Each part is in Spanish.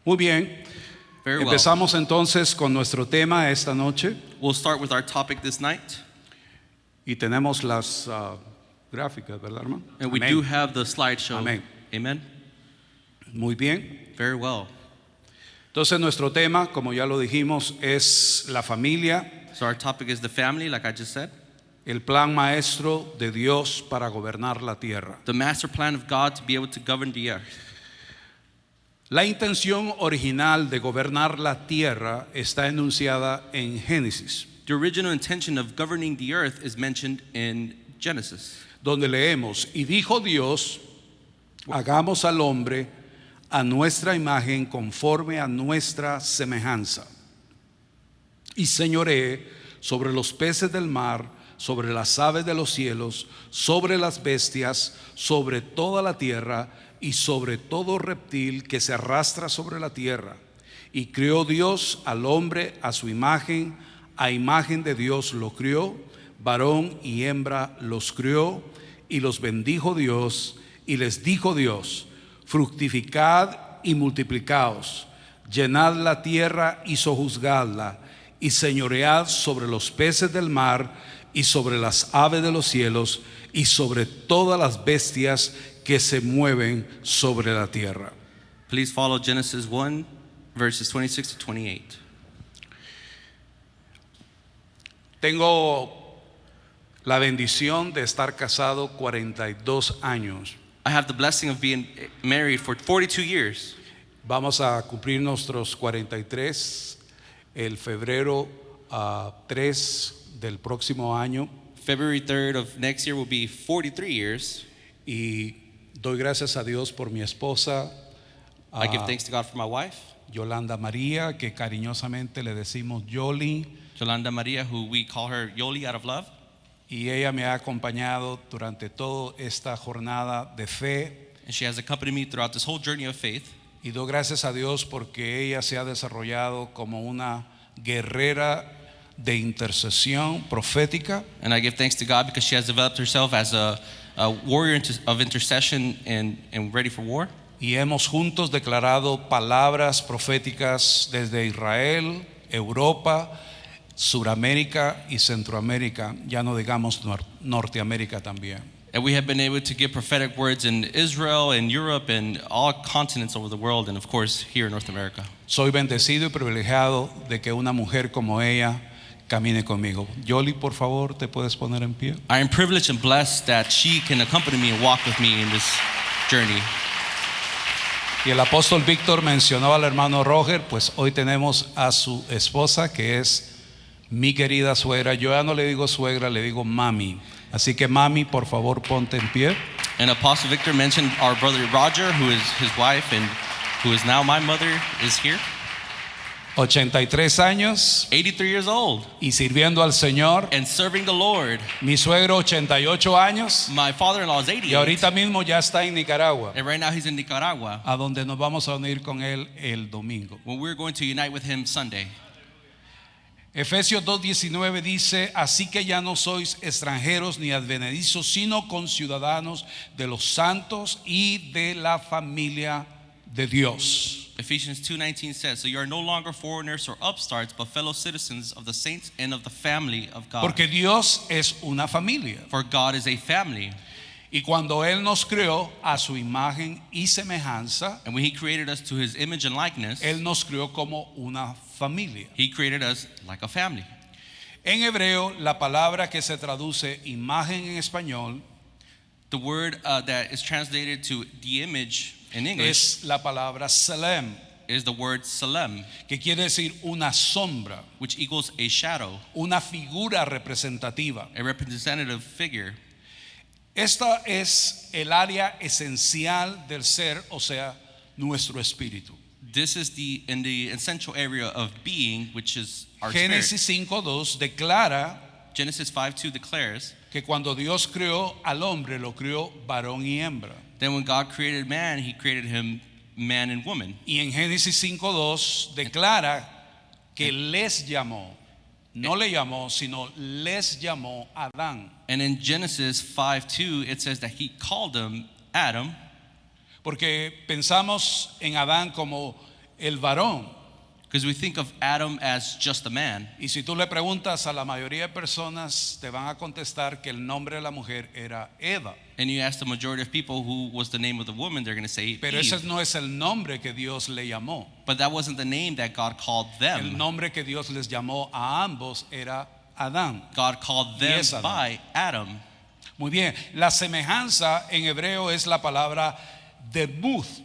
Muy bien. Very well. Empezamos entonces con nuestro tema esta noche We'll start with our topic this night. y tenemos las gráficas, ¿verdad, hermano? And we Amén. do have the slideshow. Amén. Amen. Muy bien. Very well. Entonces nuestro tema, como ya lo dijimos, es la familia, So our topic is the family, like I just said. el plan maestro de Dios para gobernar la tierra. The master plan of God to be able to govern the earth. La intención original de gobernar la tierra está enunciada en Génesis, The original intention of governing the earth is mentioned in Genesis, donde leemos, y dijo Dios, hagamos al hombre a nuestra imagen conforme a nuestra semejanza, y señoree sobre los peces del mar, sobre las aves de los cielos, sobre las bestias, sobre toda la tierra y sobre todo reptil que se arrastra sobre la tierra. Y crió Dios al hombre a su imagen, a imagen de Dios lo crió, varón y hembra los crió, y los bendijo Dios, y les dijo Dios, fructificad y multiplicaos, llenad la tierra y sojuzgadla, y señoread sobre los peces del mar, y sobre las aves de los cielos, y sobre todas las bestias que se mueven sobre la tierra. Please follow Genesis 1, verses 26 to 28. Tengo la bendición de estar casado 42 años. I have the blessing of being married for 42 years. Vamos a cumplir nuestros 43 el febrero 3 del próximo año. February 3rd of next year will be 43 years. Y doy gracias a Dios por mi esposa, I give thanks to God for my wife, Yolanda María, que cariñosamente le decimos Yoli, Yolanda Maria, who we call her Yoli out of love. y ella me ha acompañado durante toda esta jornada de fe. And she has accompanied me throughout this whole journey of faith. Y doy gracias a Dios porque ella se ha desarrollado como una guerrera de intercesión profética. And I give thanks to God because she has developed herself as a warrior of intercession and ready for war. Y hemos juntos declarado palabras proféticas desde Israel, Europa, Suramérica y Centroamérica, ya no digamos Norteamérica también. And we have been able to give prophetic words in Israel and Europe and all continents over the world, and of course here in North America. Soy bendecido y privilegiado de que una mujer como ella camine conmigo. Yoli, por favor, ¿te puedes poner en pie? I am privileged and blessed that she can accompany me and walk with me in this journey. Y el apóstol Víctor mencionó al hermano Roger, pues hoy tenemos a su esposa, que es mi querida suegra. Yo ya no le digo suegra, le digo mami. Así que mami, por favor, ponte en pie. And Apostle Victor mentioned our brother Roger, who is his wife and who is now my mother, is here. 83 años 83 years old y sirviendo al Señor. and serving the Lord. Mi suegro 88 años My father-in-law is y 88, ahorita mismo ya está en Nicaragua, and right now he's in Nicaragua, a donde nos vamos a unir con él el domingo. when we're going to unite with him Sunday. Efesios 2:19 dice, así que ya no sois extranjeros ni advenedizos, sino conciudadanos de los santos y de la familia de Dios. Ephesians 2:19 says, so you are no longer foreigners or upstarts, but fellow citizens of the saints and of the family of God. Porque Dios es una familia. For God is a family. Y cuando Él nos creó a su imagen y semejanza, And when he created us to his image and likeness, Él nos creó como una familia. he created us like a family. En hebreo, la palabra que se traduce imagen en español The word that is translated to the image in English es la palabra selem, is the word Salem, que quiere decir una sombra, which equals a shadow, una figura representativa. a representative figure. Esta es el área esencial del ser, o sea, nuestro espíritu. This is in the essential area of being, which is our spirit. Génesis 5:2 declara Genesis 5:2 declares, que cuando Dios creó al hombre, lo creó varón y hembra. then when God created man, he created him man and woman. Y en Génesis 5:2 declara que les llamó. No le llamó, sino les llamó Adán. And in Genesis 5:2, it says that he called him Adam. Porque pensamos en Adán como el varón. Because we think of Adam as just a man. Y si tú le preguntas a la mayoría de personas, te van a contestar que el nombre de la mujer era Eva. And you ask the majority of people who was the name of the woman, they're going to say Pero Eve. ese no es el nombre que Dios le llamó. But that wasn't the name that God called El them. nombre que Dios les llamó a ambos era Adán. God called them es Adán. by Adam. Muy bien, la semejanza en hebreo es la palabra demuth.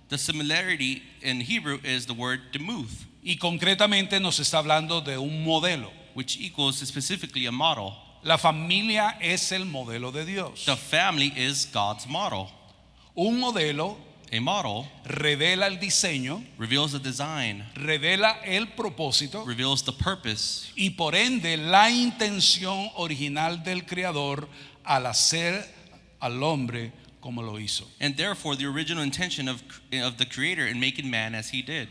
The similarity in Hebrew is the word demuth, Y concretamente nos está hablando de un modelo. which equals specifically a model. La familia es el modelo de Dios. The family is God's model. Un modelo A model revela el diseño, reveals the design, revela el propósito reveals the purpose, y por ende la intención original del Creador al hacer al hombre como lo hizo. and therefore the original intention of the Creator in making man as he did.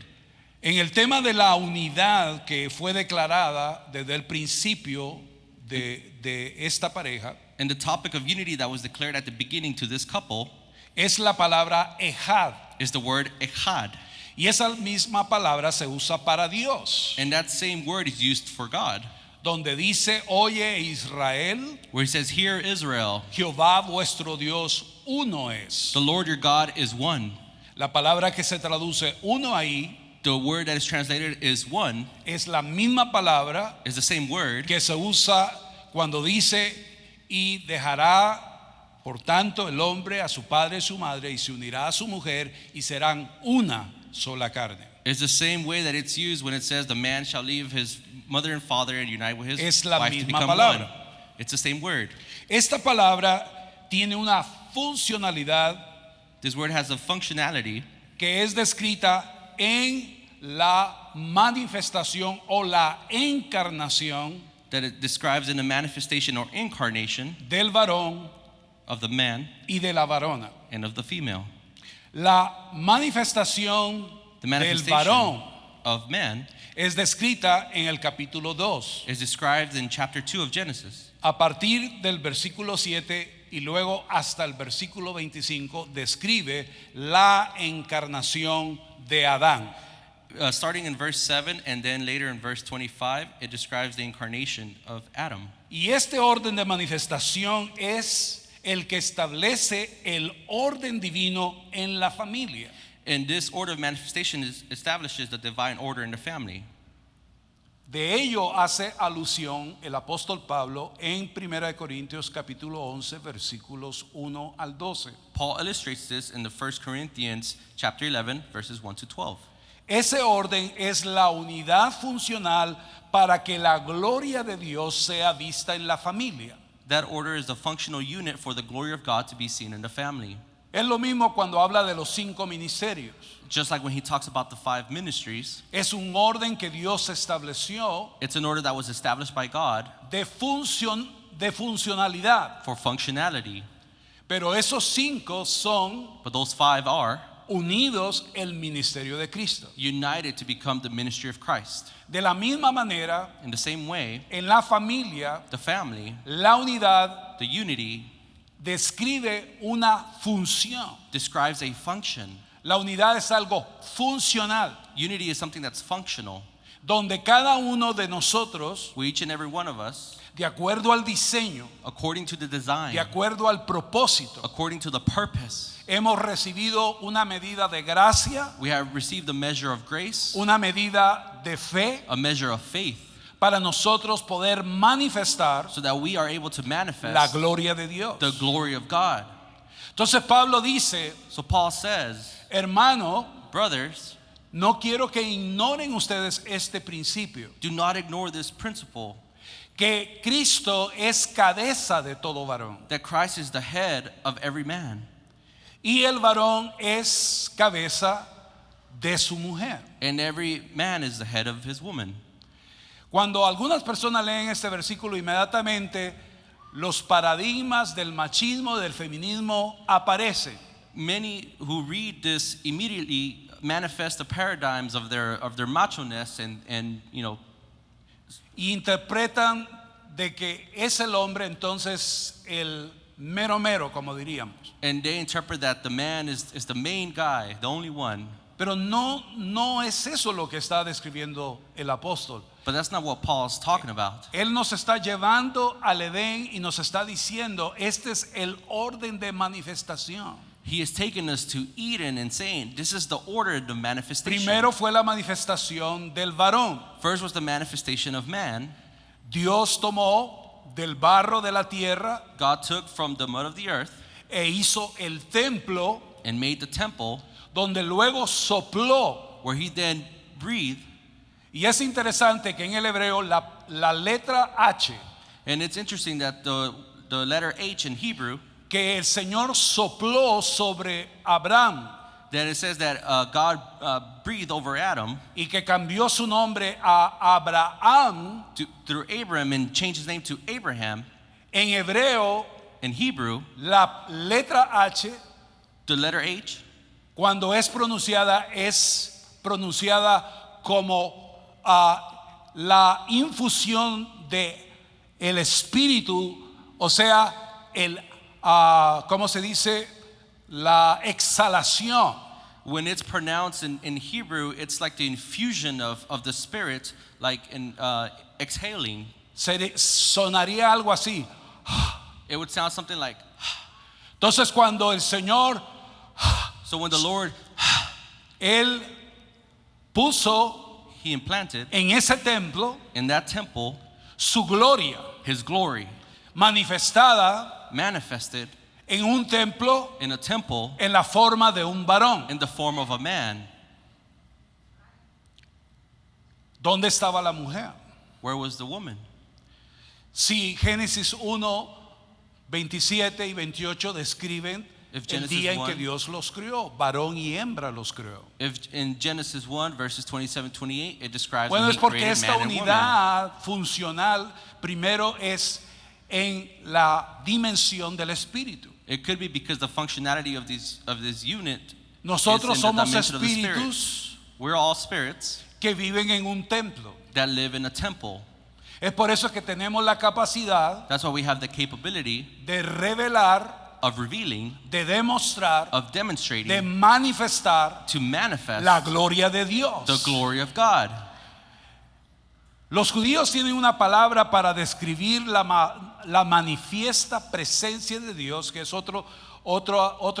En el tema de la unidad que fue declarada desde el principio de esta pareja, And the topic of unity that was declared at the beginning to this couple es la palabra ejad. is the word echad. Y esa misma palabra se usa para Dios, And that same word is used for God, donde dice, oye Israel, where he says, "Hear Israel, Jehová vuestro Dios uno es. the Lord your God is one." La palabra que se traduce uno ahí The word that is translated is one, es la misma palabra is the same word que se usa cuando dice, y dejará por tanto el hombre a su padre y su madre y se unirá a su mujer y serán una sola carne. It's the same way that it's used when it says the man shall leave his mother and father and unite with his Es la wife to misma become palabra. one. It's the same word. Esta palabra tiene una funcionalidad This word has a functionality que es descrita en la manifestación o la encarnación that it describes in the manifestation or incarnation del varón of the man y de la varona. and of the female. La manifestación The del manifestation varón of man es descrita en el capítulo 2, is described in chapter 2 of Genesis. a partir del versículo 7 y luego hasta el versículo 25 describe la encarnación de Adán. Starting in verse 7 and then later in verse 25, it describes the incarnation of Adam. Y este orden de manifestación es el que establece el orden divino en la familia. And this order of manifestation establishes the divine order in the family. De ello hace alusión el apóstol Pablo en 1 Corintios capítulo 11 versículos 1 al 12. Paul illustrates this in the 1 Corinthians chapter 11 verses 1 to 12. Ese orden es la unidad funcional para que la gloria de Dios sea vista en la familia. That order is the functional unit for the glory of God to be seen in the family. Es lo mismo cuando habla de los 5 ministerios. Just like when he talks about the 5 ministries, Es un orden que Dios estableció it's an order that was established by God de funcionalidad. for functionality. Pero esos 5 son But those 5 are unidos el ministerio de Cristo. united to become the ministry of Christ. De la misma manera, In the same way, en la familia, the family, la unidad the unity, describe una función. describes a function. La unidad es algo funcional, Unity is something that's functional. donde cada uno de nosotros, We each and every one of us, de acuerdo al diseño, according to the design, de acuerdo al propósito, according to the purpose, hemos recibido una medida de gracia, we have received a measure of grace, una medida de fe, a measure of faith, para nosotros poder manifestar so that we are able to la manifest gloria de Dios. the glory of God. Entonces Pablo dice, So Paul says, hermano, brothers, no quiero que ignoren ustedes este principio, do not ignore this principle que Cristo es cabeza de todo varón that Christ is the head of every man, y el varón es cabeza de su mujer. and every man is the head of his woman. Cuando algunas personas leen este versículo, inmediatamente los paradigmas del machismo, del feminismo aparecen. Many who read this immediately manifest the paradigms of their macho-ness and y interpretan de que es el hombre entonces el mero mero, como diríamos. And they interpret that the man is the main guy, the only one. Pero no es eso lo que está describiendo el apóstol. But that's not what Paul's talking about. Él nos está llevando al Edén y nos está diciendo, este es el orden de manifestación. He has taken us to Eden and saying, this is the order, the manifestation. Primero fue la manifestación del varón. First was the manifestation of man. Dios tomó del barro de la tierra God took from the mud of the earth e hizo el templo and made the temple, donde luego sopló. where he then breathed. Y es interesante que en el hebreo la letra H, And it's interesting that the letter H in Hebrew, que el Señor sopló sobre Abraham that it says that God breathed over Adam y que cambió su nombre a Abraham, through Abram and changed his name to Abraham. en hebreo In Hebrew, la letra H, the letter H, cuando es pronunciada como la infusión de el espíritu, o sea, ¿cómo se dice? La exhalación. when it's pronounced in Hebrew, it's like the infusion of the Spirit, like in exhaling. Sonaría algo así. It would sound something like, Entonces cuando el Señor, so when the Lord, Él puso he implanted en ese templo in that temple su gloria his glory, manifestada manifested en un templo in a temple en la forma de un varón. in the form of a man. ¿Dónde estaba la mujer? Where was the woman? Si Génesis 1, 27 y 28 describen If el Genesis día en que 1 Dios los crió, varón y hembra los crió. If in Genesis 1 verses 27-28 it describes Bueno, when es he porque created esta man and woman. unidad funcional primero es en la dimensión del espíritu. It could be because the functionality of this unit Nosotros is in the somos dimension of the espíritus spirit. We're all spirits que viven en un templo. that live in a temple. Es por eso que tenemos la capacidad That's why we have the capability de revelar, of revealing, de demostrar, of demonstrating, de manifestar to manifest la gloria de Dios. the glory of God. Los judíos tienen una palabra para describir la manifiesta presencia de Dios, que es otro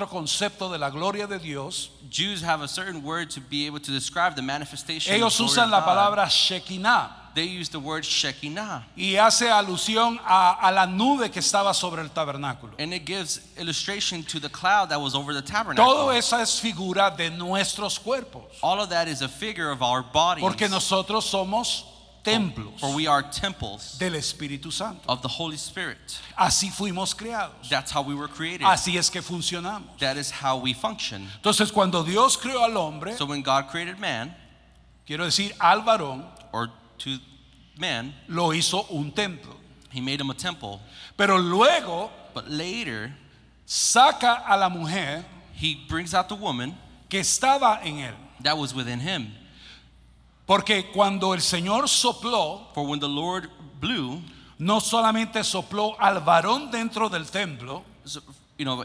concepto de la gloria de Dios. Jews have a certain word to be able to describe the manifestation Ellos of the glory usan of la God. palabra Shekinah They use the word Shekinah, y hace alusión a la nube que estaba sobre el tabernáculo. and it gives illustration to the cloud that was over the tabernacle. Todo esa es figura de nuestros cuerpos, All of that is a figure of our bodies, porque nosotros somos templos for we are temples del Espíritu Santo. of the Holy Spirit. Así fuimos creados. That's how we were created. Así es que funcionamos. That is how we function. Entonces, cuando Dios creó al hombre, So when God created man, quiero decir al varón, or to man, lo hizo un templo. he made him a temple. Pero luego But later, saca a la mujer he brings out the woman que estaba en él. that was within him. Porque cuando el Señor sopló, For when the Lord blew, no solamente sopló al varón dentro del templo,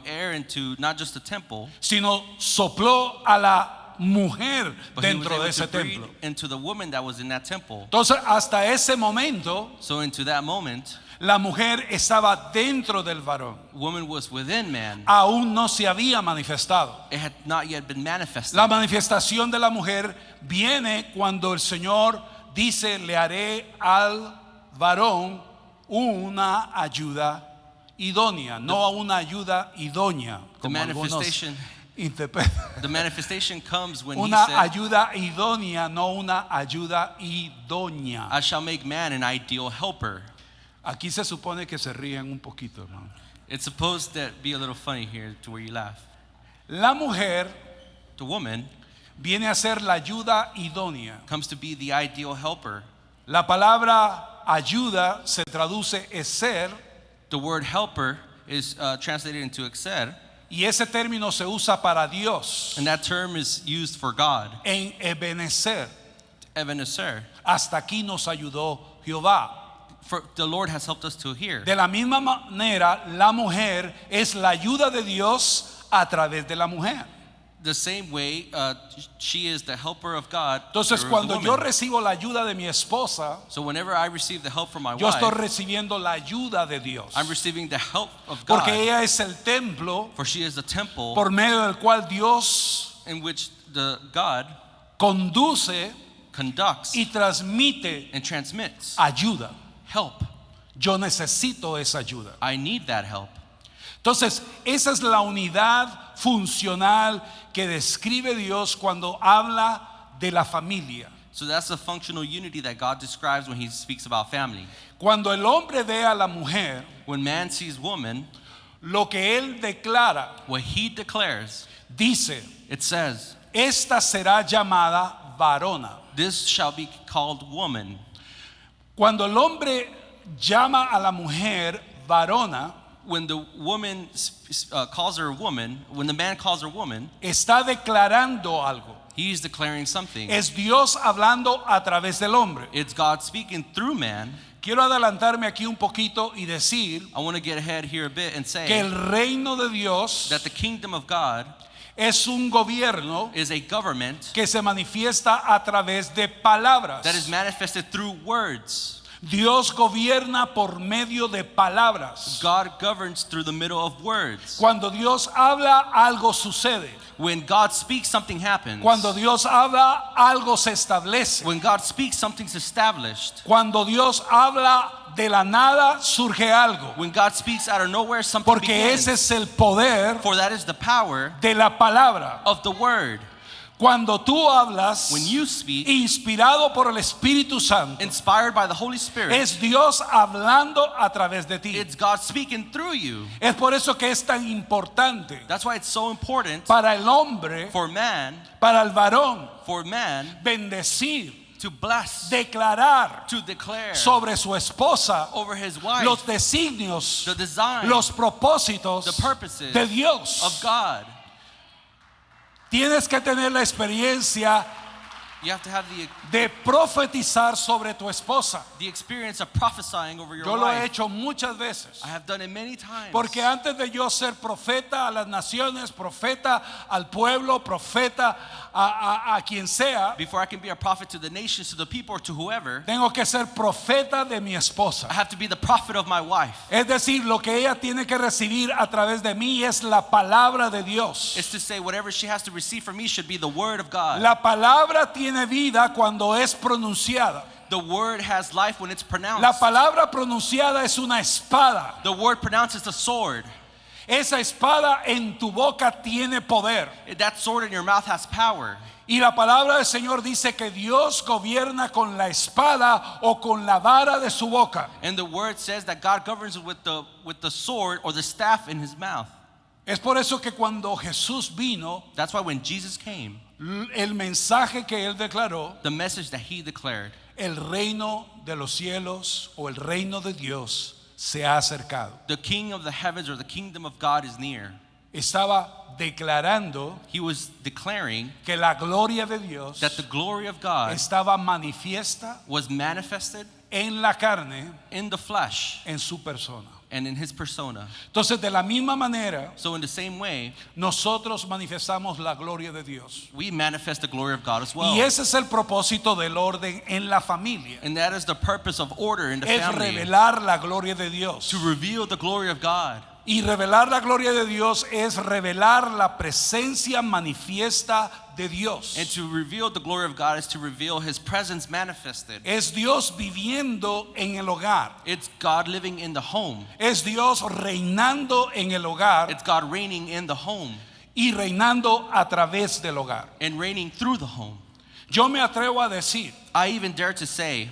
air into not just the temple, sino sopló a la mujer but he was dentro able de ese to breathe templo. into the woman that was in that temple. Entonces, hasta ese momento, So into that moment, la mujer estaba dentro del varón. woman was within man. Aún no se había manifestado. It had not yet been manifested. La manifestación de la mujer viene cuando el Señor dice, le haré al varón una ayuda idónea, no una ayuda idónea, como algunos manifestation- interpretan. The manifestation comes when he Una said, ayuda idónea, no una ayuda idónea. I shall make man an ideal helper. Aquí se supone que se ríen un poquito, hermano. It's supposed to be a little funny here to where you laugh. La mujer The woman viene a ser la ayuda idónea. comes to be the ideal helper. La palabra ayuda se traduce ser, The word helper is translated into exer, y ese término se usa para Dios and that term is used for God. en Ebenezer. Ebenezer. Hasta aquí nos ayudó Jehová. For the Lord has helped us to hear. De la misma manera, la mujer es la ayuda de Dios a través de la mujer. The same way, she is the helper of God. Entonces, through the cuando yo woman. recibo la ayuda de mi esposa, So whenever I receive the help from my yo estoy wife, recibiendo la ayuda de Dios. I'm receiving the help of God. Porque ella es el templo For she is the temple por medio del cual Dios in which the God conduce conducts y transmite and transmits ayuda. help. Yo necesito esa ayuda. I need that help. Entonces, esa es la unidad funcional que describe Dios cuando habla de la familia. So that's the functional unity that God describes when he speaks about family. Cuando el hombre ve a la mujer, When man sees woman, lo que él declara, what he declares, dice, it says, esta será llamada varona. this shall be called woman. Cuando el hombre llama a la mujer varona, When the woman calls her woman, when the man calls her woman, está declarando algo. he's declaring something. Es Dios hablando a través del hombre. It's God speaking through man. Quiero adelantarme aquí un poquito y decir I want to get ahead here a bit and que say el reino de Dios that the kingdom of God es un gobierno is a government que se manifiesta a través de palabras. that is manifested through words. Dios gobierna por medio de palabras. God governs through the middle of words. Cuando Dios habla, algo sucede. When God speaks, something happens. Cuando Dios habla, algo se establece. When God speaks, something's established. Cuando Dios habla, de la nada surge algo. When God speaks out of nowhere, something Porque begins. ese es el poder For that is the power de la palabra. of the word. Cuando tú hablas, When you speak, inspirado por el Espíritu Santo, inspired by the Holy Spirit, es Dios hablando a través de ti. it's God speaking through you. Es por eso que es tan importante That's why it's so important para el hombre, for man, para el varón, bendecir, to bless, declarar to declare sobre su esposa over his wife los designios, the design, los propósitos the purposes de Dios. of God. Tienes que tener la experiencia You have to have de profetizar sobre tu esposa. the experience of prophesying over your Yo lo he wife. hecho muchas veces. I have done it many times. Porque antes de yo ser profeta a las naciones, profeta al pueblo, profeta a quien sea, Before I can be a prophet to the nations, to the people, or to whoever, tengo que ser profeta de mi esposa. I have to be the prophet of my wife. Es decir, lo que ella tiene que recibir a través de mí es la palabra de Dios. It's to say whatever she has to receive from me should be the word of God. La palabra tiene vida cuando es pronunciada. The word has life when it's pronounced. La palabra pronunciada es una espada. The word pronounced is a sword. Esa espada en tu boca tiene poder. That sword in your mouth has power. Y la palabra del Señor dice que Dios gobierna con la espada o con la vara de su boca. And the word says that God governs with the sword or the staff in his mouth. Es por eso que cuando Jesús vino, That's why when Jesus came, el mensaje que él declaró, the message that he declared, el reino de los cielos o el reino de Dios se ha acercado. the king of the heavens or the kingdom of God is near. Estaba declarando He was declaring que la gloria de Dios that the glory of God estaba manifiesta was manifested en la carne, in the flesh en su persona. and in his persona. Entonces, de la misma manera, So in the same way, nosotros manifestamos la gloria de Dios. we manifest the glory of God as well. Y ese es el propósito del orden en la familia. And that is the purpose of order in the Es family, revelar la gloria de Dios. to reveal the glory of God. Y revelar la gloria de Dios es revelar la presencia manifiesta de Dios. And to reveal the glory of God is to reveal his presence manifested. Es Dios viviendo en el hogar. It's God living in the home. Es Dios reinando en el hogar It's God reigning in the home y reinando a través del hogar. and reigning through the home. Yo me atrevo a decir I even dare to say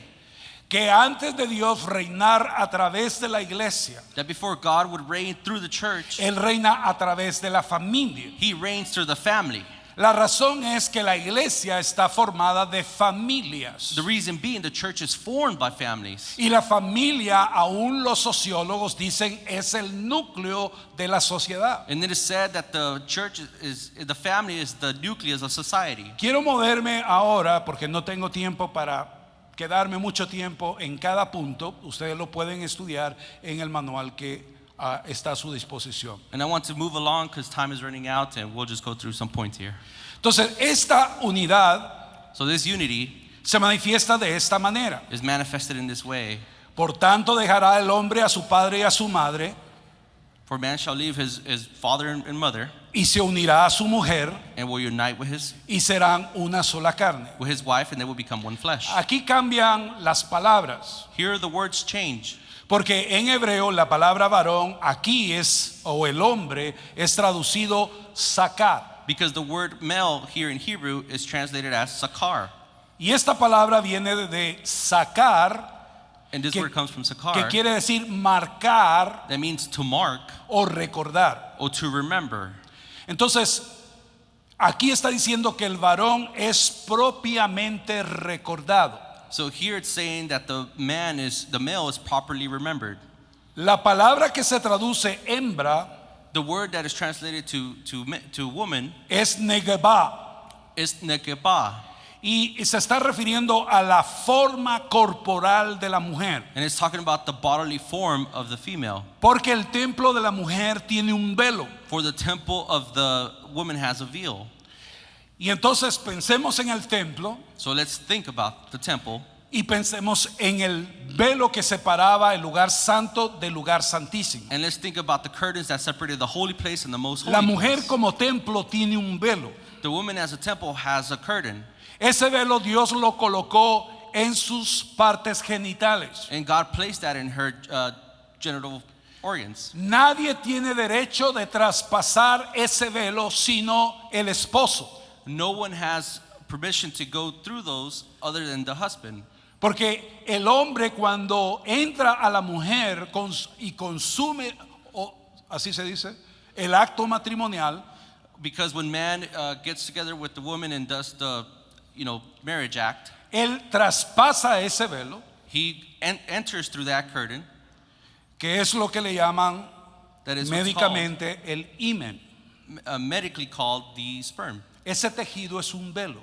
que antes de Dios reinar a través de la iglesia, that before God would reign through the church, Él reina a través de la familia. he reigns through the family. La razón es que la iglesia está formada de familias. The reason being the church is formed by families. Y la familia, aún los sociólogos dicen, es el núcleo de la sociedad. And it is said that the church the family is the nucleus of society. Quiero moverme ahora, porque no tengo tiempo para quedarme mucho tiempo en cada punto. Ustedes lo pueden estudiar en el manual que está a su disposición. And I want to move along because time is running out, and we'll just go through some points here. Entonces, esta unidad So this unity se manifiesta de esta manera. is manifested in this way. Por tanto, dejará el hombre a su padre y a su madre, For man shall leave his father and mother, y se unirá a su mujer, and will unite with y serán una sola carne. his wife, and they will become one flesh. Aquí cambian las palabras, Here the words change. porque en hebreo la palabra varón aquí o el hombre es traducido sakar. Because the word male here in Hebrew is translated as sakar. Y esta palabra viene de sacar, And this que, word comes from que sakar. quiere decir marcar That means to mark o recordar. or to remember. Entonces, aquí está diciendo que el varón es propiamente recordado. So here it's saying that the male is properly remembered. La palabra que se traduce hembra The word that is translated to woman es negeba, is nekeba, y se está refiriendo a la forma corporal de la mujer, and it's talking about the bodily form of the female. porque el templo de la mujer tiene un velo. For the temple of the woman has a veil. Y entonces pensemos en el templo So let's think about the temple, y pensemos en el velo que separaba el lugar santo del lugar santísimo. and let's think about the curtains that separated the holy place and the most holy La mujer place. como templo tiene un velo. The woman as a temple has a curtain, Ese velo Dios lo colocó en sus partes genitales. and God placed that in her genital organs. Nadie tiene derecho de traspasar ese velo sino el esposo, No one has permission to go through those other than the husband. porque el hombre cuando entra a la mujer y consume, así se dice, el acto matrimonial, Because when man gets together with the woman and does the marriage act, él traspasa ese velo, he enters through that curtain. que es lo que le llaman That is what's called, médicamente el himen. medically called the sperm, Ese tejido es un velo.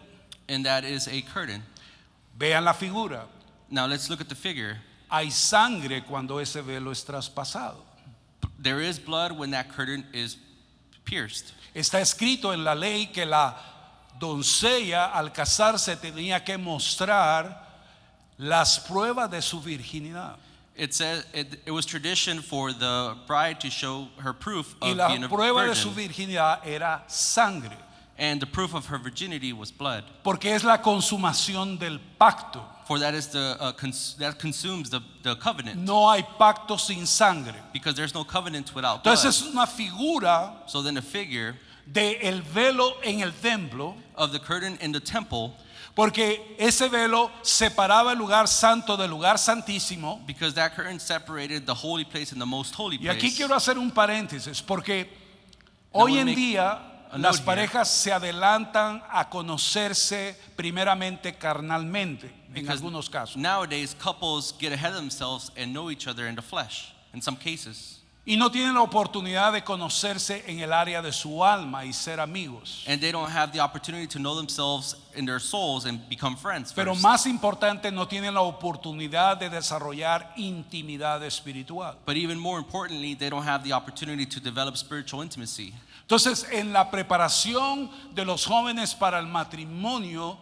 and that is a curtain. Vean la figura. Now let's look at the figure. Hay sangre cuando ese velo es traspasado. There is blood when that curtain is pierced. Está escrito en la ley que la doncella al casarse tenía que mostrar las pruebas de su virginidad. It says it was tradition for the bride to show her proof Y of la being a prueba de su virgin, virginidad era sangre, and the proof of her virginity was blood. porque es la consumación del pacto. For that is that consumes the covenant. No hay pacto sin sangre. Because there's no covenant without blood. Entonces es una figura So then the figure de el velo en el templo, of the curtain in the temple, porque ese velo separaba el lugar santo del lugar santísimo. because that curtain separated the holy place and the most holy Y aquí place. quiero hacer un paréntesis, porque Now hoy we'll en make día a las note here. parejas se adelantan a conocerse primeramente carnalmente, en Because algunos casos, nowadays couples get ahead of themselves and know each other in the flesh in some cases. y no tienen la oportunidad de conocerse en el área de su alma y ser amigos. And they don't have the opportunity to know themselves in their souls and become friends Pero first. más importante, no tienen la oportunidad de desarrollar intimidad espiritual. But even more importantly, they don't have the opportunity to develop spiritual intimacy. Entonces, en la preparación de los jóvenes para el matrimonio,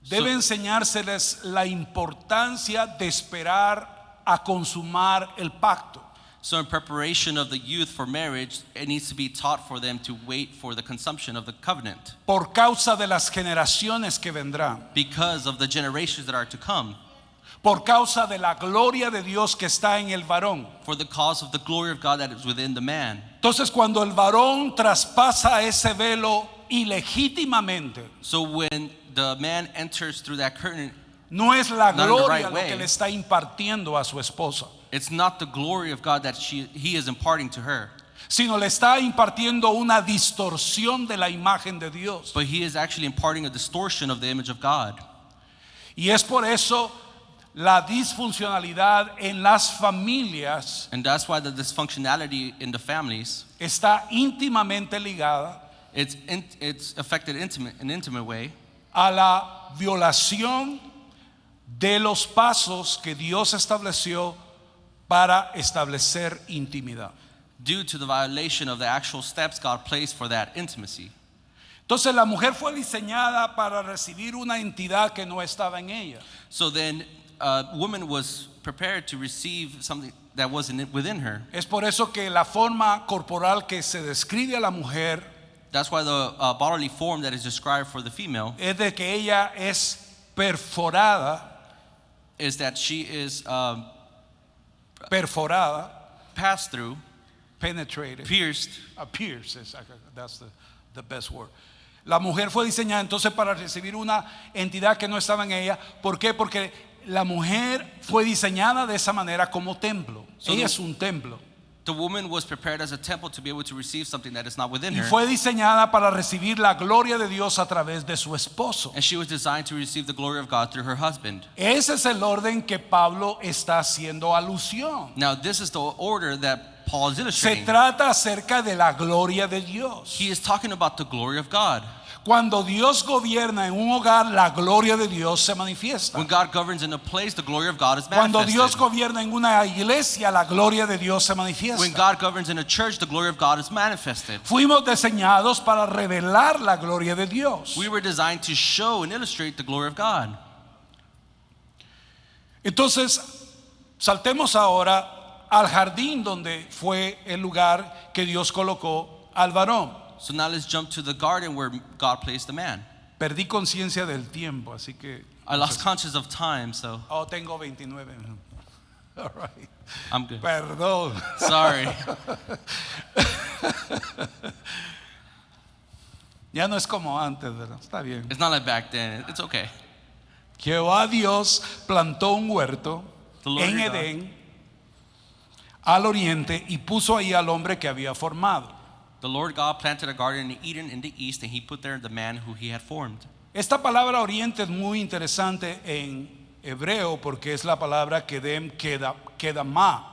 debe enseñárseles la importancia de esperar a consumar el pacto. So in preparation of the youth for marriage, it needs to be taught for them to wait for the consumption of the covenant Por causa de las generaciones que vendrán, because of the generations that are to come, por causa de la gloria de Dios que está en el varón. for the cause of the glory of God that is within the man. Entonces, cuando el varón traspasa ese velo ilegítimamente, So when the man enters through that curtain, no es la Not in the gloria right lo way. que le está impartiendo a su esposa, it's not the glory of God that he is imparting to her, sino le está impartiendo una distorsión de la imagen de Dios. but he is actually imparting a distortion of the image of God. Y es por eso la disfuncionalidad en las familias And that's why the dysfunctionality in the families, está íntimamente ligada it's affected in an intimate way a la violación de los pasos que Dios estableció para establecer intimidad. due to the violation of the actual steps God placed for that intimacy. Entonces la mujer fue diseñada para recibir una entidad que no estaba en ella. So then woman was prepared to receive something that wasn't within her. Es por eso que la forma corporal que se describe a la mujer That's why the bodily form that is described for the female es de que ella es perforada, is that she is perforada, passed through, penetrated, pierced. pierced, that's the best word. La mujer fue diseñada entonces para recibir una entidad que no estaba en ella. ¿Por qué? Porque la mujer fue diseñada de esa manera como templo. So Ella es un templo. The woman was prepared as a temple to be able to receive something that is not within Y her. fue diseñada para recibir la gloria de Dios a través de su esposo. And she was designed to receive the glory of God through her husband. Ese es el orden que Pablo está haciendo alusión. Now, this is the order that Paul is Se illustrating. trata acerca de la gloria de Dios. He is talking about the glory of God. Cuando Dios gobierna en un hogar, la gloria de Dios se manifiesta. When God governs in a place, the glory of God is Cuando Dios manifested. gobierna en una iglesia, la gloria de Dios se When manifiesta. God governs in a church, the glory of God is manifested. Fuimos diseñados para revelar la gloria de Dios. We were designed to show and illustrate the glory of God. Entonces, saltemos ahora al jardín donde fue el lugar que Dios colocó al varón. So now let's jump to the garden where God placed the man. Perdí conciencia del tiempo, así que I lost conscious of time, so tengo 29 minutos. All right. I'm good. Perdón. Sorry. Ya no es como antes, ¿verdad? Está bien. It's not like back then. It's okay. Jehová Dios plantó un huerto The Lord en your God. Edén al oriente y puso ahí al hombre que había formado. The Lord God planted a garden in Eden in the east, and he put there the man who he had formed. Esta palabra oriente es muy interesante en hebreo porque es la palabra kedem kedamá.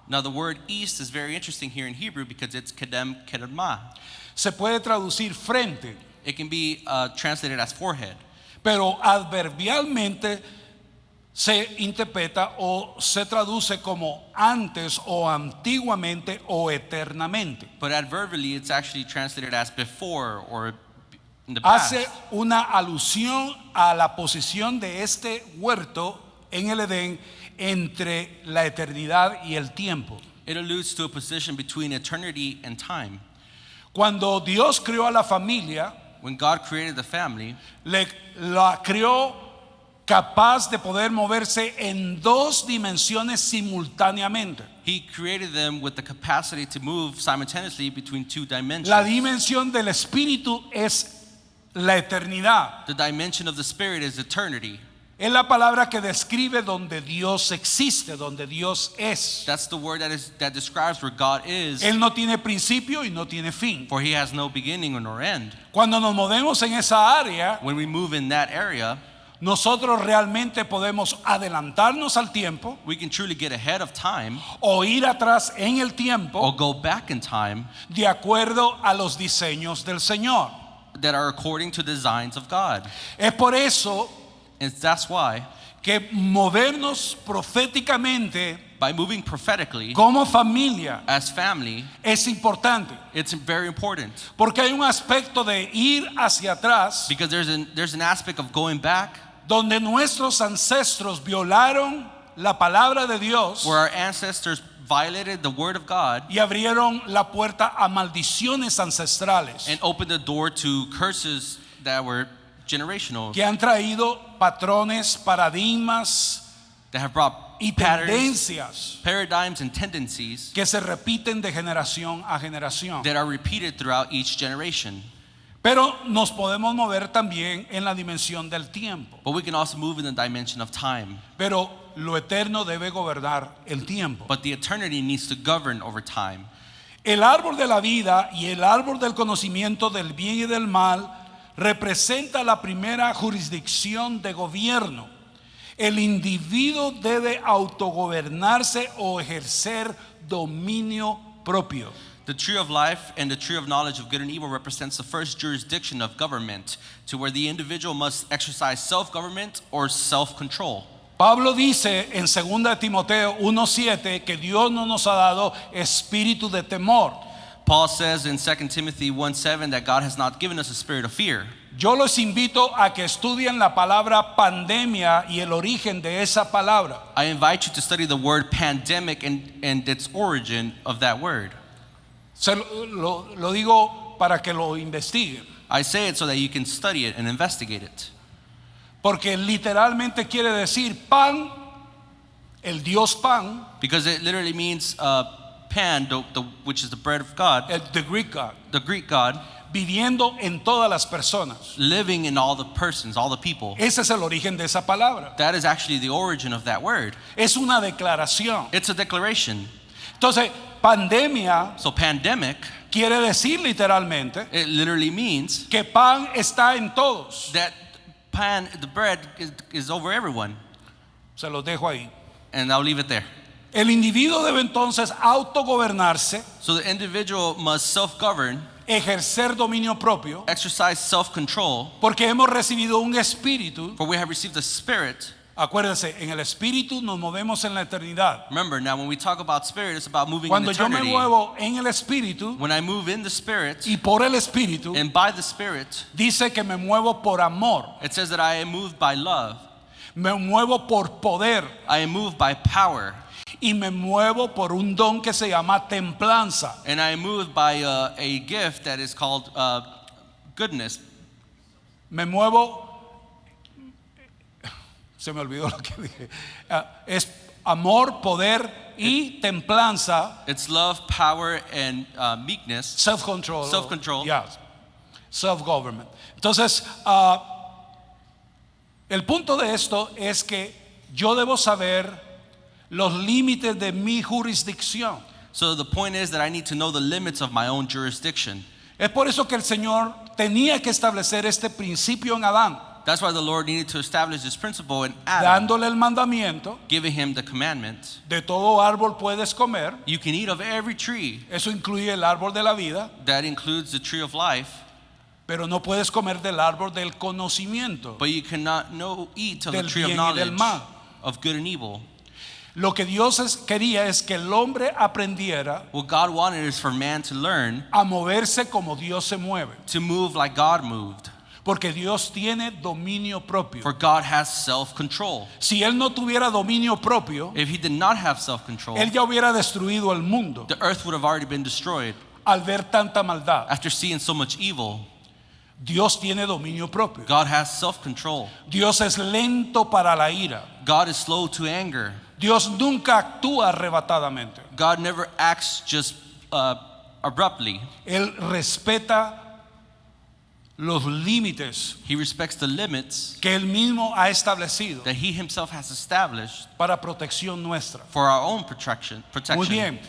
Now the word east is very interesting here in Hebrew because it's kedem kedemah. Se puede traducir frente, It can be translated as forehead, pero adverbialmente se interpreta o se traduce como antes o antiguamente o eternamente. but adverbially it's actually translated as before or in the past. Hace una alusión a la posición de este huerto en el Edén entre la eternidad y el tiempo. It alludes to a position between eternity and time. Cuando Dios creó a la familia, When God created the family, la creó capaz de poder moverse en dos dimensiones simultáneamente. he created them with the capacity to move simultaneously between two dimensions. La dimensión del espíritu es la eternidad. The dimension of the spirit is eternity. Es la palabra que describe donde Dios existe, donde Dios es. That's the word that describes where God is, Él no tiene principio y no tiene fin. for he has no beginning nor end. Cuando nos movemos en esa área, When we move in that area, nosotros realmente podemos adelantarnos al tiempo we can truly get ahead of time o ir atrás en el or tiempo go back in time de acuerdo a los diseños del Señor. that are according to designs of God. Es por eso And that's why que movernos proféticamente by moving prophetically como familia as family, es importante, it's very important porque hay un aspecto de ir hacia atrás because there's an aspect of going back donde nuestros ancestros violaron la palabra de Dios where our ancestors violated the word of God y abrieron la puerta a maldiciones ancestrales and opened the door to curses that were generational, que han traído patrones, paradigmas that have brought y patterns, tendencias paradigms, and tendencies que se repiten de generación a generación. that are repeated throughout each generation. Pero nos podemos mover también en la dimensión del tiempo. But we can also move in the dimension of time. Pero lo eterno debe gobernar el tiempo. But the eternity needs to govern over time. El árbol de la vida y el árbol del conocimiento del bien y del mal representa la primera jurisdicción de gobierno. El individuo debe autogobernarse o ejercer dominio propio. The tree of life and the tree of knowledge of good and evil represents the first jurisdiction of government, to where the individual must exercise self-government or self-control. Pablo dice en 2 de Timoteo 1:7 que Dios no nos ha dado espíritu de temor. Paul says in 2 Timothy 1:7 that God has not given us a spirit of fear. Yo los invito a que estudien la palabra pandemia y el origen de esa palabra. I invite you to study the word pandemic and its origin of that word. Lo digo para que lo investiguen. I say it so that you can study it and investigate it. Porque literalmente quiere decir pan, el Dios pan, Because it literally means Pan, which is the bread of God, the Greek God, the Greek God, viviendo en todas las personas. living in all the persons, all the people. Ese es el origen de esa palabra. That is actually the origin of that word. Es una declaración. It's a declaration. Entonces, pandemia So pandemic, quiere decir literalmente it literally means que pan está en todos. that pan, the bread, is over everyone. Se los dejo ahí. And I'll leave it there. El individuo debe entonces autogobernarse, So the individual must self-govern, ejercer dominio propio, exercise self-control, porque hemos recibido un espíritu. for we have received the Spirit. Acuérdense, en el espíritu nos movemos en la eternidad. Remember, now when we talk about Spirit, it's about moving Cuando in yo me eternity. muevo en el espíritu When I move in the Spirit y por el espíritu, and by the Spirit, dice que me muevo por amor, it says that I am moved by love, me muevo por poder I am moved by power, y me muevo por un don que se llama templanza. and I am moved by a gift that is called goodness. Me muevo, se me olvidó lo que dije. Es amor, poder y templanza, It's love, power, and meekness. self-control. Self-control. Yes. Self-government. Entonces, el punto de esto es que yo debo saber los límites de mi jurisdicción. So the point is that I need to know the limits of my own jurisdiction. Es por eso que el Señor tenía que establecer este principio en Adán, That's why the Lord needed to establish this principle in Adam, dándole el mandamiento: giving him the commandment. de todo árbol puedes comer. You can eat of every tree. Eso incluye el árbol de la vida, That includes the tree of life, pero no puedes comer del árbol del conocimiento, but you cannot eat of the del tree of bien y del knowledge mal. of good and evil. Lo que Dios quería es que el hombre aprendiera What God wanted is for man to learn a moverse como Dios se mueve, to move like God moved. porque Dios tiene dominio propio. For God has self-control. Si él no tuviera dominio propio, If he did not have self-control, él ya hubiera destruido el mundo the earth would have already been destroyed al ver tanta maldad. after seeing so much evil. Dios tiene dominio propio. God has self-control. Dios es lento para la ira. God is slow to anger. Dios nunca actúa arrebatadamente. God never acts just abruptly. Él respeta los límites He respects the limits que él mismo ha establecido that he himself has established para protección nuestra. for our own protection. Muy bien.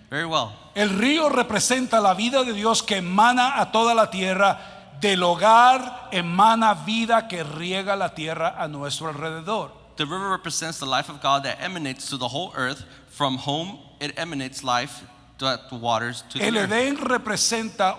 Very well. El río representa la vida de Dios que emana a toda la tierra. Del hogar emana vida que riega la tierra a nuestro alrededor. The river represents the life of God that emanates to the whole earth. From home, it emanates life to the waters to the El earth. Edén representa,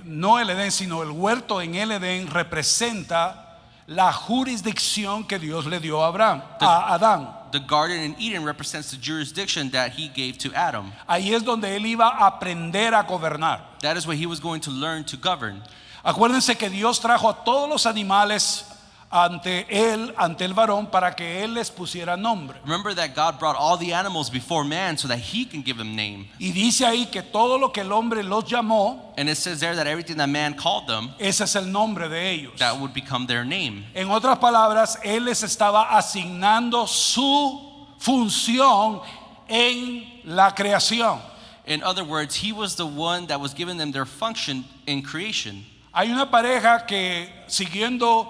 no el Edén, sino el huerto en el Edén representa la jurisdicción que Dios le dio a Adán. The garden in Eden represents the jurisdiction that he gave to Adam. Ahí es donde él iba a aprender a gobernar. That is where he was going to learn to govern. Acuérdense que Dios trajo a todos los animales ante el varón, para que él les pusiera nombre. Remember that God brought all the animals before man so that he can give them name. Y dice ahí que todo lo que el hombre los llamó, And it says there that everything that man called them, ese es el nombre de ellos. that would become their name. En otras palabras, él les estaba asignando su función en la creación. In other words, he was the one that was giving them their function in creation. Hay una pareja que, siguiendo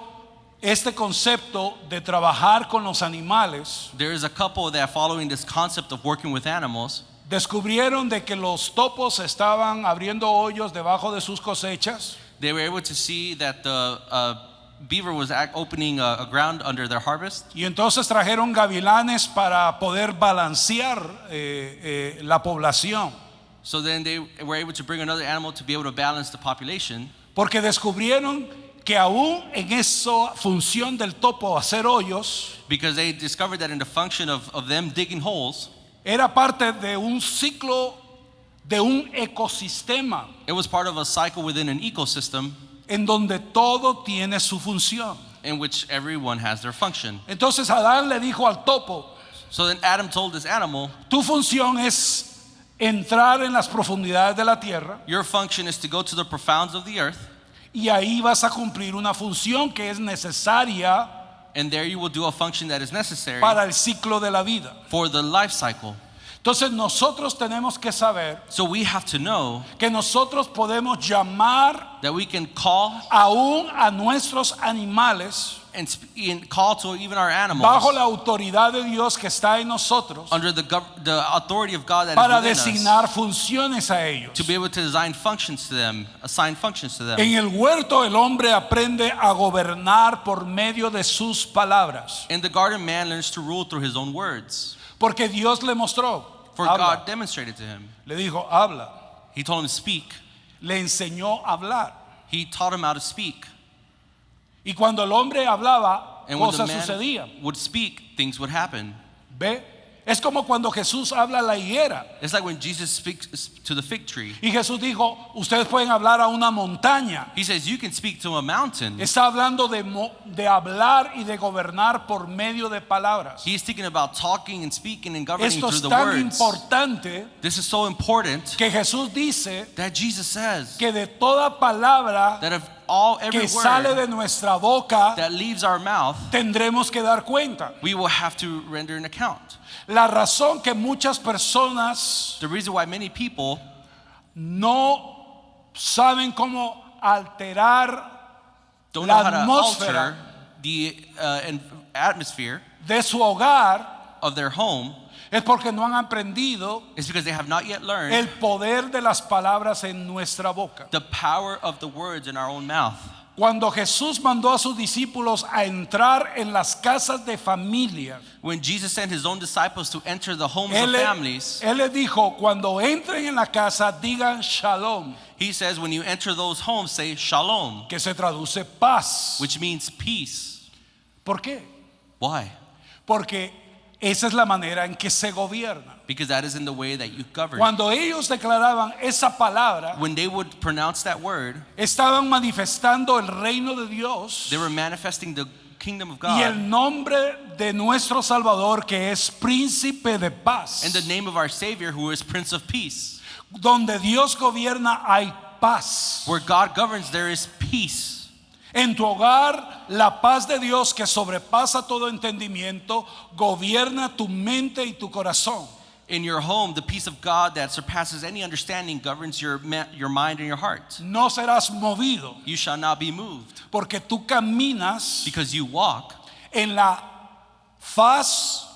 este concepto de trabajar con los animales, There is a couple that, following this concept of working with animals, descubrieron de que los topos estaban abriendo hoyos debajo de sus cosechas, they were able to see that the beaver was opening a ground under their harvest. y entonces trajeron gavilanes para poder balancear la población, So then they were able to bring another animal to be able to balance the population, porque descubrieron que aún en esa función del topo hacer hoyos, because they discovered that in the function of them digging holes, era parte de un ciclo, de un ecosistema it was part of a cycle within an ecosystem en donde todo tiene su función. in which everyone has their function. Entonces Adán le dijo al topo, So then Adam told this animal, tu función es entrar en las profundidades de la tierra your function is to go to the profounds of the earth, y ahí vas a cumplir una función que es necesaria and there you will do a function that is necessary para el ciclo de la vida. for the life cycle. Entonces nosotros tenemos que saber So we have to know que nosotros podemos llamar that we can call aún a nuestros animales and call to even our animals bajo la autoridad de Dios que está en nosotros under the authority of God that para is within designar us, funciones a ellos. to be able to design functions to them, assign functions to them. En el huerto el hombre aprende a gobernar por medio de sus palabras, In the garden, man learns to rule through his own words, porque Dios le mostró, for habla. God demonstrated to him. Le dijo, habla. He told him to speak. Le enseñó a hablar. He taught him how to speak. Y cuando el hombre hablaba, And when the cosas man sucedían. would speak, things would happen. ¿Ve? Es como cuando Jesús habla a la higuera. It's like when Jesus speaks to the fig tree. Y Jesús dijo, ustedes pueden hablar a una montaña. He says, you can speak to a mountain. Está hablando de hablar y de gobernar por medio de palabras. He's thinking about talking and speaking and governing Esto through es the tan words. importante This is so important que Jesús dice that Jesus says que de toda palabra that of every que sale word de nuestra boca that leaves our mouth, tendremos que dar cuenta. we will have to render an account. La razón que muchas personas The reason why many people no saben cómo alterar don't La know how to atmósfera alter the atmosphere de su hogar of their home es porque no han aprendido is because they have not yet learned el poder de las palabras en nuestra boca. the power of the words in our own mouth. Cuando Jesús mandó a sus discípulos a entrar en las casas de familia, When Jesus sent his own disciples to enter the homes él of le families, les dijo, cuando entren en la casa, digan shalom, he says, when you enter those homes, say shalom, que se traduce paz. which means peace. ¿Por qué? Why? Porque esa es la manera en que se gobierna. Because that is in the way that you govern. Cuando ellos declaraban esa palabra, When they would pronounce that word, estaban manifestando el reino de Dios they were manifesting the kingdom of y el God nombre de nuestro Salvador, que es príncipe de paz. and the name of our Savior, who is Prince of Peace. Donde Dios gobierna hay paz. Where God governs, there is peace. En tu hogar, la paz de Dios que sobrepasa todo entendimiento gobierna tu mente y tu corazón. In your home, the peace of God that surpasses any understanding governs your mind and your heart. No serás movido You shall not be moved, porque tú caminas because you walk en la faz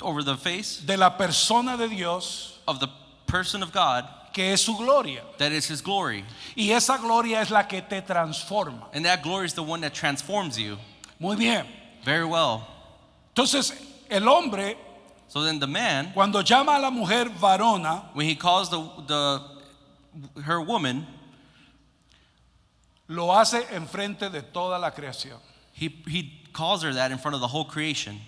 over the face de la persona de Dios, of the person of God, que es su gloria. that is His glory. Y esa gloria es la que te transforma. And that glory is the one that transforms you. Muy bien. Very well. Entonces, el hombre, So then the man, cuando llama a la mujer varona, when he calls her woman, lo hace enfrente de toda la creación. he calls her that in front of the whole creation.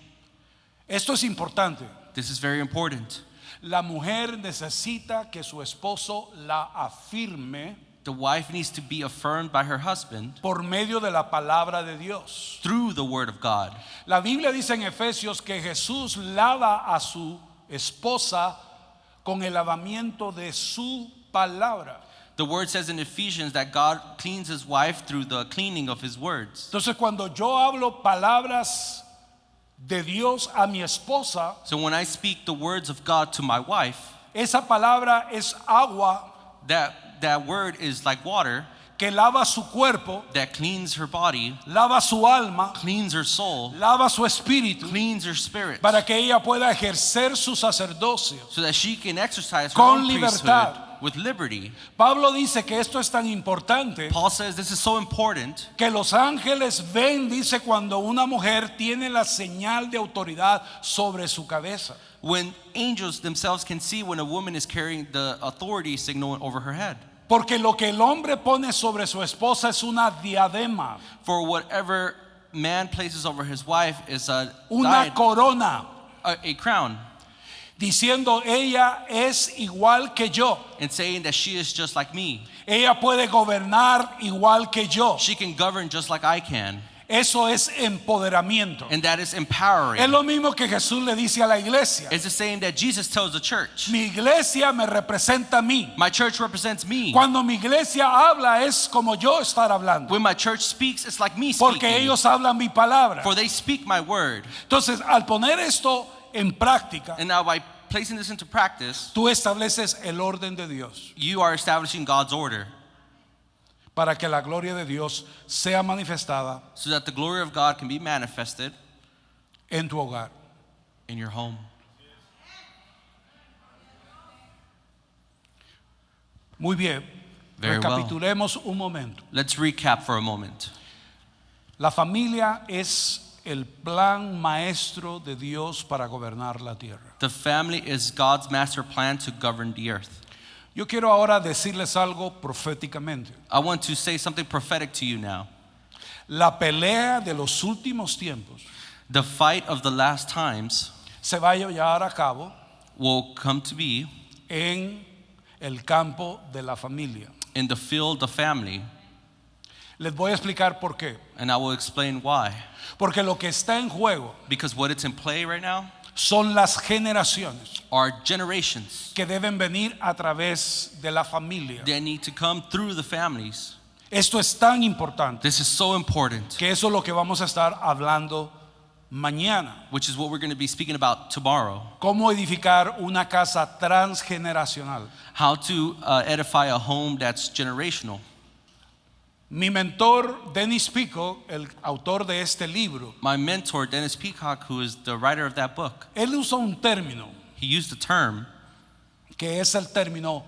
Esto es importante. This is very important. La mujer necesita que su esposo la afirme The wife needs to be affirmed by her husband por medio de la palabra de Dios. through the word of God. La Biblia dice en Efesios que Jesús lava a su esposa con el lavamiento de su palabra. The word says in Ephesians that God cleans his wife through the cleaning of his words. Entonces, cuando yo hablo palabras de Dios a mi esposa, So when I speak the words of God to my wife, esa palabra es agua that word is like water que lava su cuerpo, that cleans her body, lava su alma, cleans her soul, lava su espíritu, cleans her spirit, para que ella pueda ejercer su sacerdocio so that she can exercise her con own priesthood libertad. with liberty. Pablo dice que esto es tan importante Paul says this is so important que los ángeles ven, dice, cuando una mujer tiene la señal de autoridad sobre su cabeza. when angels themselves can see when a woman is carrying the authority signal over her head. Porque lo que el hombre pone sobre su esposa es una diadema, For whatever man places over his wife is a una corona, a crown, diciendo ella es igual que yo. and saying that she is just like me. Ella puede gobernar igual que yo. She can govern just like I can. Eso es empoderamiento. And that is empowering. Es lo mismo que Jesús le dice a la iglesia. It's the same that Jesus tells the church. Mi iglesia me representa a mí. My church represents me. Cuando mi iglesia habla es como yo estar hablando. When my church speaks, it's like me speaking. Porque ellos hablan mi palabra. For they speak my word. Entonces, al poner esto en práctica, And now by placing this into practice, tú estableces el orden de Dios you are establishing God's order para que la gloria de Dios sea manifestada so that the glory of God can be manifested en tu hogar. in your home. Muy bien. Very well. Recapitulemos un momento. Let's recap for a moment. La familia es el plan maestro de Dios para gobernar la tierra. The family is God's master plan to govern the earth. Yo quiero ahora decirles algo proféticamente. I want to say something prophetic to you now. La pelea de los últimos tiempos The fight of the last times se va a llevar a cabo will come to be en el campo de la familia. in the field of family, Les voy a explicar por qué. and I will explain why. Porque lo que está en juego Because what it's in play right now son las generaciones are generations que deben venir a través de la familia. that need to come through the families. Esto es tan importante This is so important, que eso es lo que vamos a estar hablando mañana. which is what we're going to be speaking about tomorrow. Cómo edificar una casa transgeneracional. How to edify a home that's generational. Mi mentor, Dennis Pico, el autor de este libro, My mentor, Dennis Peacock, who is the writer of that book, él usa un término he used the term que es el término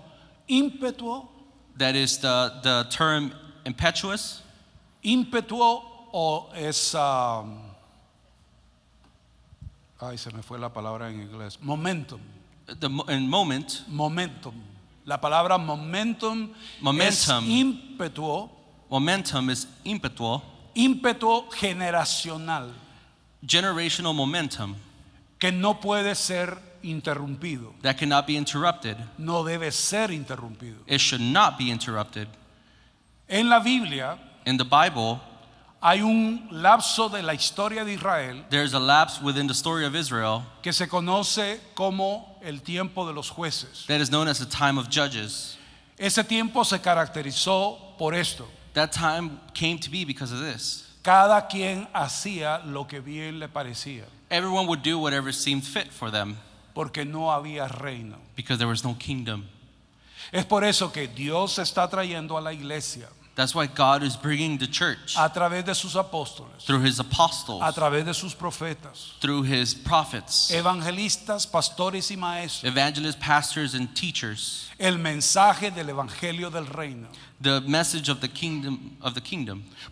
ímpetuo, that is the term impetuous, ímpetuo o es, ay se me fue la palabra en inglés, momentum, in moment, momentum. La palabra momentum, es Momentum. ímpetuo, momentum is impetual, ímpetu generacional, generational momentum que no puede ser interrumpido, that cannot be interrupted. no debe ser interrumpido. It should not be interrupted. En la Biblia In the Bible, hay un lapso de la historia de Israel there's a lapse within the story of Israel que se conoce como el tiempo de los jueces. that is known as the time of judges. Ese tiempo se caracterizó por esto. That time came to be because of this. Cada quien hacía lo que bien le parecía, Everyone would do whatever seemed fit for them porque no había reino. because there was no kingdom. Es por eso que Dios está trayendo a la iglesia That's why God is bringing the church a través de sus apóstoles, through his apostles, a través de sus profetas, through his prophets, evangelistas, pastores y maestros, evangelists, pastors, and teachers, el mensaje del evangelio del reino. the message of the kingdom,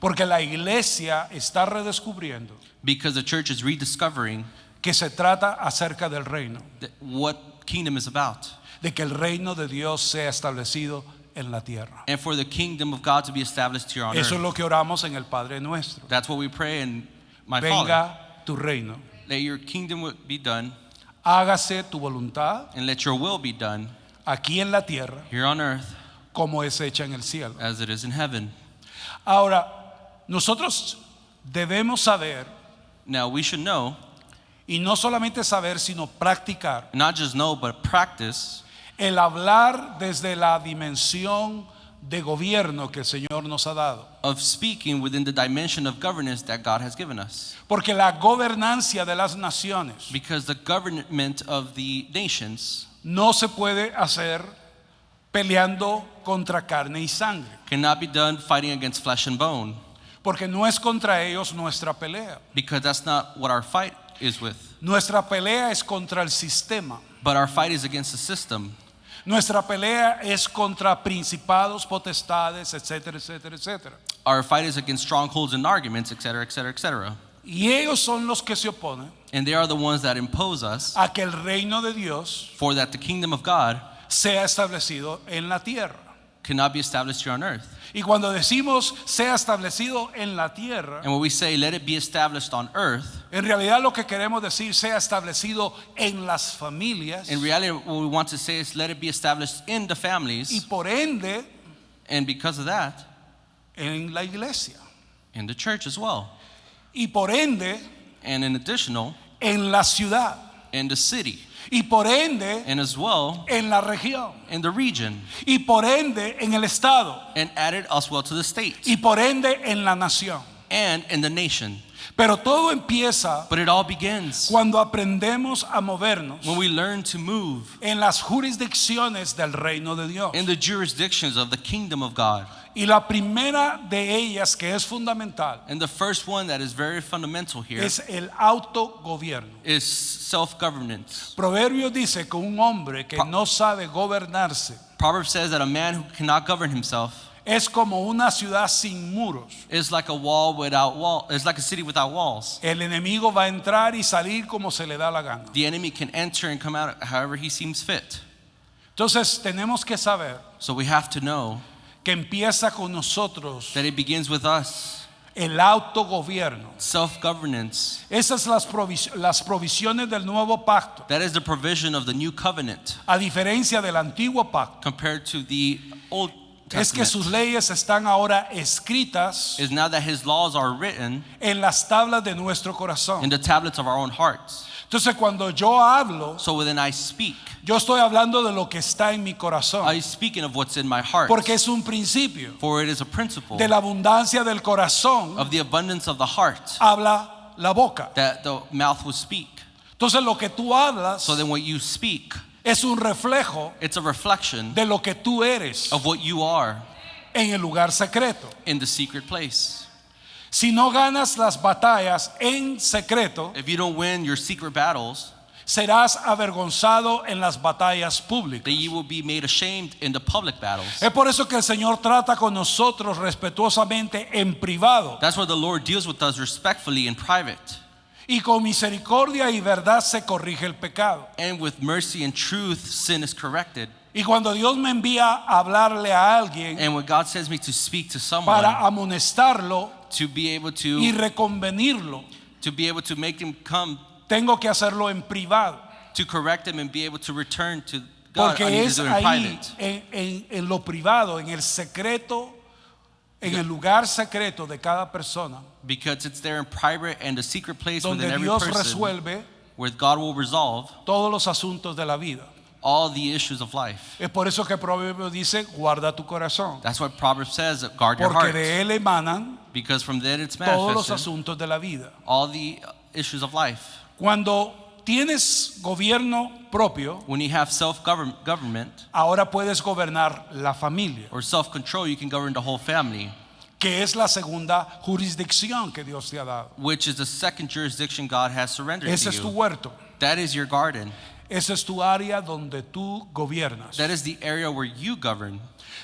Porque la iglesia está redescubriendo because the church is rediscovering que se trata acerca del reino, what kingdom is about, de que el reino de Dios sea establecido en la tierra. and for the kingdom of God to be established here on Eso es earth. lo que oramos en el Padre Nuestro. That's what we pray in my Father. Venga tu reino, Let your kingdom be done, hágase tu voluntad and let your will be done aquí en la tierra here on earth como es hecha en el cielo. as it is in heaven. Ahora, nosotros debemos saber, Now we should know, y no solamente saber, sino practicar, not just know, but practice el hablar desde la dimensión de gobierno que el Señor nos ha dado. of speaking within the dimension of governance that God has given us. Porque la gobernancia de las naciones Because the government of the nations no se puede hacer peleando contra carne y sangre, cannot be done fighting against flesh and bone, porque no es contra ellos nuestra pelea. because that's not what our fight is with. Nuestra pelea es contra el sistema. But our fight is against the system. Nuestra pelea es contra principados, potestades, etcétera, etcétera, etcétera. Our fight is against strongholds and arguments, etc., etc., etc. Y ellos son los que se oponen And they are the ones that impose us a que el reino de Dios for that the kingdom of God sea establecido en la tierra. cannot be established here on earth. Y cuando decimos sea establecido en la tierra, And when we say let it be established on earth, en realidad lo que queremos decir sea establecido en las familias in reality what we want to say is let it be established in the y families, por ende and because of that, en la iglesia in the church as well. y por ende And in additional, en la ciudad in the city, y por ende and as well en la región in the region, y por ende en el estado and added as well to the state, y por ende en la nación. and in the nation. Pero todo empieza But it all begins cuando aprendemos a movernos when we learn to move en las jurisdicciones del reino de Dios. in the jurisdictions of the kingdom of God. Y la primera de ellas que es fundamental And the first one that is very fundamental here es el autogobierno. is self-governance. Proverbios dice que un hombre que no sabe gobernarse Proverbs says that a man who cannot govern himself es como una ciudad sin muros. is like is like a city without walls. El enemigo va a entrar y salir como se le da la gana. The enemy can enter and come out however he seems fit. Entonces tenemos que saber So we have to know que empieza con nosotros that it begins with us. el autogobierno. Self-governance. Esas las provisiones del nuevo pacto, That is the provision of the new covenant a diferencia del antiguo pacto. compared to the Old Es que Testament. sus leyes están ahora escritas Is now that his laws are written en las tablas de nuestro in corazón. the tablets of our own hearts. Entonces cuando yo hablo, So when I speak, yo estoy hablando de lo que está en mi I'm corazón, speaking of what's in my heart. porque es un principio. For it is a principle De la abundancia del corazón of the abundance of the heart habla la boca. that the mouth will speak. Entonces lo que tú hablas So then what you speak, es un reflejo it's a reflection de lo que tú eres of what you are en el lugar secreto. in the secret place. Si no ganas las batallas en secreto, If you don't win your secret battles, serás avergonzado en las batallas públicas. then you will be made ashamed in the public battles. Es por eso que el Señor trata con nosotros respetuosamente en privado That's why the Lord deals with us respectfully in private. y con misericordia y verdad se corrige el pecado. And with mercy and truth, sin is corrected. Y cuando Dios me envía a hablarle a alguien And when God sends me to speak to para someone, amonestarlo to be able y to reconvenirlo, make them come tengo que hacerlo en privado, to correct them and be able to return to God, I porque need to es do it in ahí private. en lo privado, en el secreto, en el lugar secreto de cada persona, Because it's there in private and the secret place within donde every Dios person resuelve where God will resolve todos los asuntos de la vida. all the issues of life. Es por eso que Proverbios dice, guarda tu corazón, That's what Proverbs says, guard your porque heart. de él emanan Because from then it's todos los manifested asuntos de la vida. all the issues of life. Cuando tienes gobierno propio, When you have self-government ahora puedes gobernar la familia, or self-control, you can govern the whole family, que es la segunda jurisdicción que Dios te ha dado. which is the second jurisdiction God has surrendered Ese to es tu you. huerto, That is your garden. esa es tu área donde tú gobiernas. That is the area where you govern.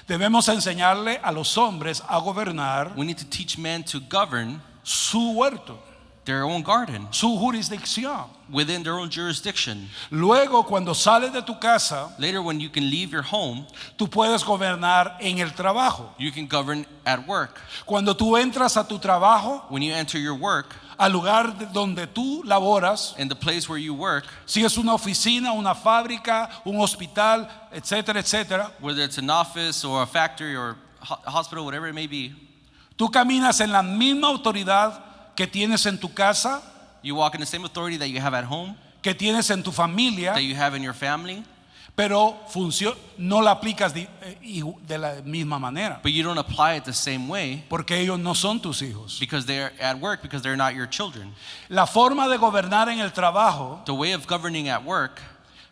Debemos enseñarle a los hombres a gobernar We need to teach men to govern su huerto, their own garden su jurisdicción. within their own jurisdiction. Luego, cuando sales de tu casa, Later, when you can leave your home, tú puedes gobernar en el trabajo. you can govern at work. Cuando tú entras a tu trabajo, When you enter your work, al lugar donde tú laboras, in the place where you work, si es una oficina, una fábrica, un hospital, etcétera, etcétera, whether it's an office or a factory or a hospital, whatever it may be, tú caminas en la misma autoridad que tienes en tu casa, you walk in the same authority that you have at home, que tienes en tu familia, that you have in your family, pero no la aplicas de la misma manera, but you don't apply it the same way porque ellos no son tus hijos. because they're at work, because they're not your children. La forma de gobernar en el trabajo, The way of governing at work,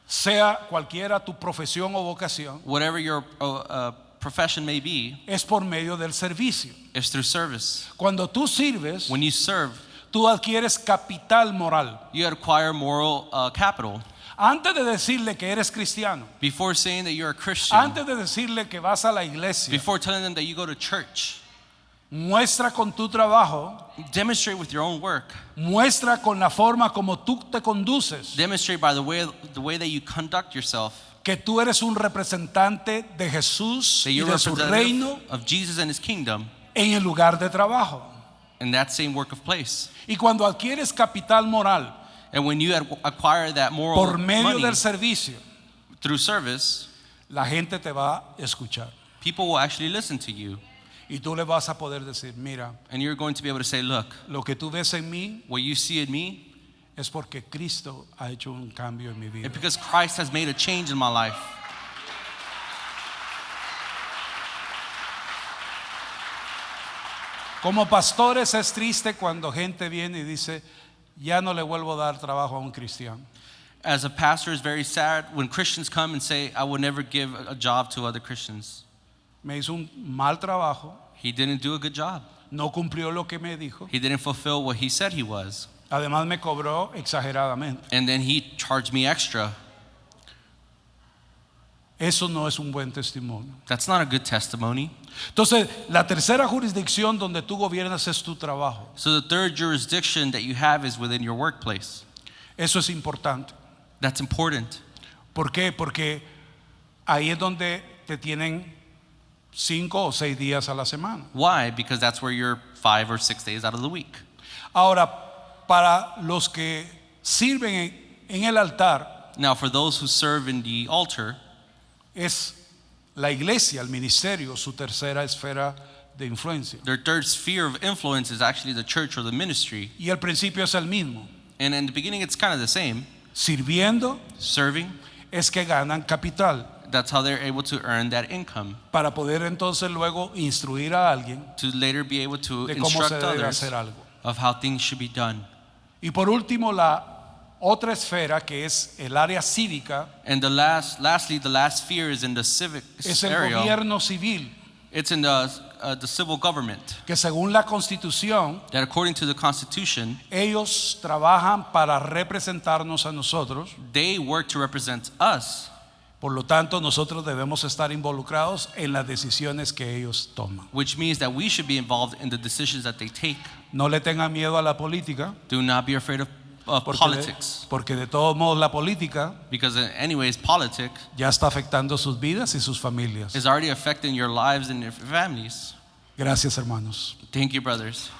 sea cualquiera tu profesión o vocación, whatever your profession may be, es por medio del servicio. is through service. Cuando tú sirves, When you serve, tú adquieres capital moral. you acquire moral capital. Antes de decirle que eres cristiano, Before saying that you're a Christian, antes de decirle que vas a la iglesia, before telling them that you go to church, muestra con tu trabajo, demonstrate with your own work. muestra con la forma como tú te conduces, Demonstrate by the way that you conduct yourself que tú eres un representante de Jesús that y you're a de su reino representative of Jesus and his kingdom en el lugar de trabajo. in that same work of place. Y cuando adquieres capital moral And when you acquire that moral por medio money del servicio, through service, la gente te va a escuchar. people will actually listen to you. Y tú le vas a poder decir, mira, And you're going to be able to say, look, lo que tú ves en mí what you see in me es porque Cristo ha hecho un cambio en mi vida. is because Christ has made a change in my life. Como pastores es triste cuando gente viene y dice, ya no le vuelvo a dar trabajo a un cristiano. As a pastor, it's very sad when Christians come and say, I will never give a job to other Christians. Me hizo un mal trabajo, He didn't do a good job. no cumplió lo que me dijo, He didn't fulfill what he said he was. además me cobró exageradamente. And then he charged me extra. Eso no es un buen testimonio. That's not a good testimony. Entonces, la tercera jurisdicción donde tú gobiernas es tu trabajo. So the third jurisdiction that you have is within your workplace. Eso es importante. That's important. ¿Por qué? Porque ahí es donde te tienen 5 o 6 días a la semana. Why? Because that's where you're 5 or 6 days out of the week. Ahora, para los que sirven en el altar, Now, for those who serve in the altar, es la iglesia, el ministerio, su tercera esfera de influencia. their third sphere of influence is actually the church or the ministry. Y el principio es el mismo. And in the beginning, it's kind of the same. Sirviendo Serving, es que ganan capital that's how they're able to earn that income, para poder entonces luego instruir a alguien to later be able to de cómo se instruct debe others hacer algo. of how things should be done. Y por último, la otra esfera que es el área cívica And lastly, the last sphere is in the civic es el area. gobierno civil, It's in the civil government. que según la Constitución That according to the Constitution, ellos trabajan para representarnos a nosotros. they work to represent us. Por lo tanto, nosotros debemos estar involucrados en las decisiones que ellos toman. Which means that we should be involved in the decisions that they take. No le tengan miedo a la política, Do not be afraid of politics. porque de todos modos la política Because anyways, politics ya está afectando sus vidas y sus familias. is already affecting your lives and your families. Gracias, hermanos. Thank you, brothers.